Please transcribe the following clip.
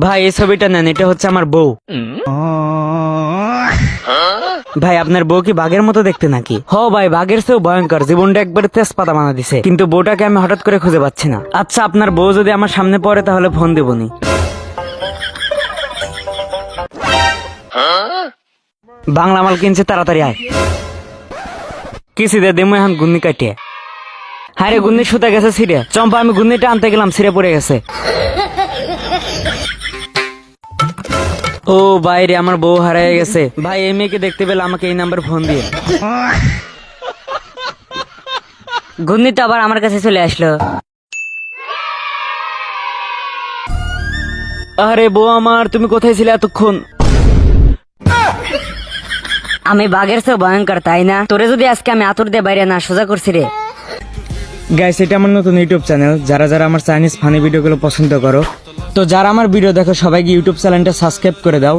ভাই এই ছবিটা নেন, এটা হচ্ছে আমার বউ। ভাই আপনার বউ কি বাঘের মতো দেখতে নাকি? হ ভাই, বাঘের চেয়েও ভয়ঙ্কর, জীবনটা একবারে তেজপাতা বানা দিছে। কিন্তু বউটাকে আমি হঠাৎ করে খুঁজে পাচ্ছি না। আচ্ছা আপনার বউ যদি আমার সামনে পড়ে তাহলে ফোন দেবনি। বাংলা মাল কিনছে, তাড়াতাড়ি আয়। কিসি দে দেমো এখন গুন্নি কাটিয়ে। হ্যাঁ রে, গুন্নি সুতা গেছে ছিঁড়ে। চম্পা আমি গুন্নিটা আনতে গেলাম, ছিঁড়ে পড়ে গেছে। ও বাইরে, আমার বউ হারিয়ে গেছে। ভাই এই মেয়েকে দেখতে পেলে আমাকে এই নাম্বার ফোন দিয়ে। ঘূর্ণিটা আবার আমার কাছে চলে আসলো। আরে বউ আমার, তুমি কোথায় ছিলে এতক্ষণ? আমি বাঘের চেয়ে ভয়ঙ্কর, তাই না? তোরে যদি আজকে আমি আতর দিয়ে বাইরে না সোজা করছি রে। গাইস, এটা আমার নতুন ইউটিউব চ্যানেল। যারা যারা আমার চাইনিজ ফানি ভিডিওগুলো পছন্দ করো, তো যারা আমার ভিডিও দেখো সবাইকে ইউটিউব চ্যানেলটা সাবস্ক্রাইব করে দাও।